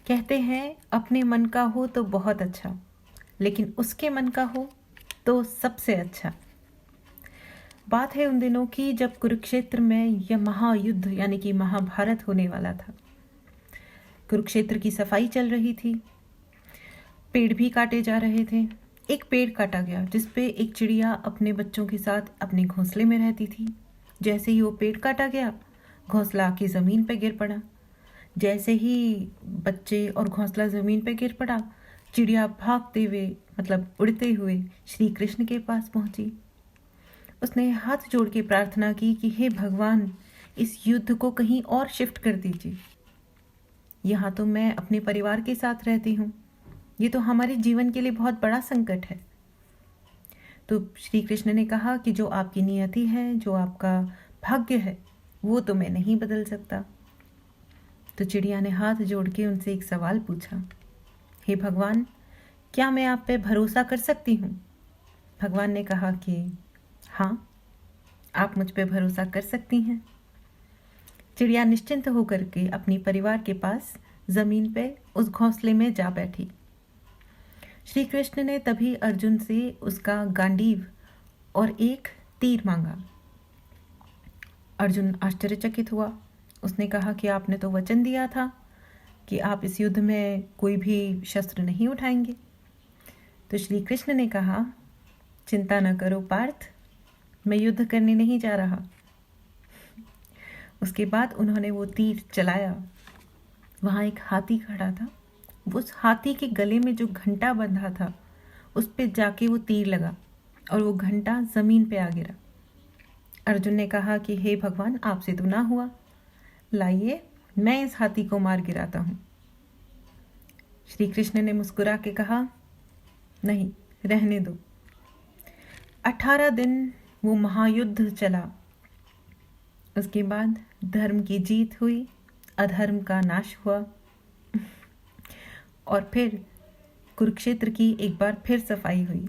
कहते हैं अपने मन का हो तो बहुत अच्छा, लेकिन उसके मन का हो तो सबसे अच्छा। बात है उन दिनों की जब कुरुक्षेत्र में यह महायुद्ध यानी कि महाभारत होने वाला था। कुरुक्षेत्र की सफाई चल रही थी, पेड़ भी काटे जा रहे थे। एक पेड़ काटा गया जिस पे एक चिड़िया अपने बच्चों के साथ अपने घोंसले में रहती थी। जैसे ही वो पेड़ काटा गया, घोंसला आके ज़मीन पे गिर पड़ा। जैसे ही बच्चे और घोंसला ज़मीन पे गिर पड़ा, चिड़िया भागते हुए मतलब उड़ते हुए श्री कृष्ण के पास पहुंची। उसने हाथ जोड़ के प्रार्थना की कि हे भगवान, इस युद्ध को कहीं और शिफ्ट कर दीजिए। यहाँ तो मैं अपने परिवार के साथ रहती हूँ, ये तो हमारे जीवन के लिए बहुत बड़ा संकट है। तो श्री कृष्ण ने कहा कि जो आपकी नियति है, जो आपका भाग्य है, वो तो मैं नहीं बदल सकता। तो चिड़िया ने हाथ जोड़ के उनसे एक सवाल पूछा, हे भगवान, क्या मैं आप पे भरोसा कर सकती हूँ? भगवान ने कहा कि हाँ, आप मुझ पे भरोसा कर सकती हैं। चिड़िया निश्चिंत होकर के अपनी परिवार के पास जमीन पे उस घोंसले में जा बैठी। श्री कृष्ण ने तभी अर्जुन से उसका गांडीव और एक तीर मांगा। अर्जुन आश्चर्यचकित हुआ। उसने कहा कि आपने तो वचन दिया था कि आप इस युद्ध में कोई भी शस्त्र नहीं उठाएंगे। तो श्री कृष्ण ने कहा, चिंता न करो पार्थ, मैं युद्ध करने नहीं जा रहा। उसके बाद उन्होंने वो तीर चलाया। वहाँ एक हाथी खड़ा था। उस हाथी के गले में जो घंटा बंधा था, उस पे जाके वो तीर लगा और वो घंटा जमीन पे आ गिरा। अर्जुन ने कहा कि हे भगवान, आपसे तो ना हुआ, लाइए मैं इस हाथी को मार गिराता हूँ। श्री कृष्ण ने मुस्कुरा के कहा, नहीं, रहने दो। 18 दिन वो महायुद्ध चला। उसके बाद धर्म की जीत हुई, अधर्म का नाश हुआ और फिर कुरुक्षेत्र की एक बार फिर सफाई हुई।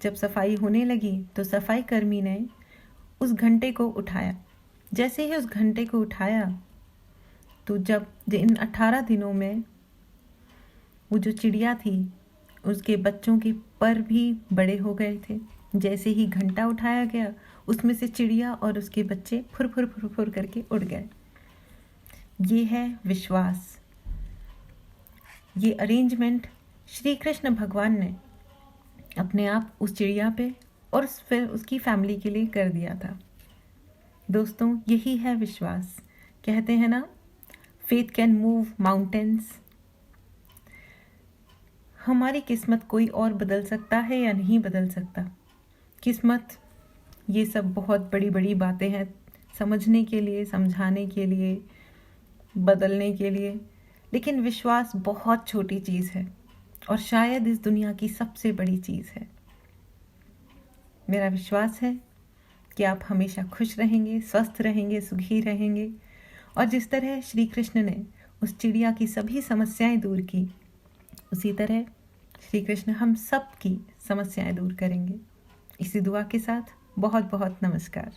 जब सफाई होने लगी तो सफाई कर्मी ने उस घंटे को उठाया। जैसे ही उस घंटे को उठाया तो जब इन 18 दिनों में वो जो चिड़िया थी, उसके बच्चों के पर भी बड़े हो गए थे। जैसे ही घंटा उठाया गया, उसमें से चिड़िया और उसके बच्चे फुर फुर फुर फुर करके उड़ गए। ये है विश्वास। ये अरेंजमेंट श्री कृष्ण भगवान ने अपने आप उस चिड़िया पे और फिर उसकी फैमिली के लिए कर दिया था। दोस्तों, यही है विश्वास। कहते हैं ना, फेथ कैन मूव माउंटेन्स। हमारी किस्मत कोई और बदल सकता है या नहीं बदल सकता। किस्मत, ये सब बहुत बड़ी बड़ी बातें हैं समझने के लिए, समझाने के लिए, बदलने के लिए। लेकिन विश्वास बहुत छोटी चीज़ है और शायद इस दुनिया की सबसे बड़ी चीज़ है। मेरा विश्वास है कि आप हमेशा खुश रहेंगे, स्वस्थ रहेंगे, सुखी रहेंगे और जिस तरह श्री कृष्ण ने उस चिड़िया की सभी समस्याएं दूर की, उसी तरह श्री कृष्ण हम सब की समस्याएं दूर करेंगे। इसी दुआ के साथ बहुत बहुत नमस्कार।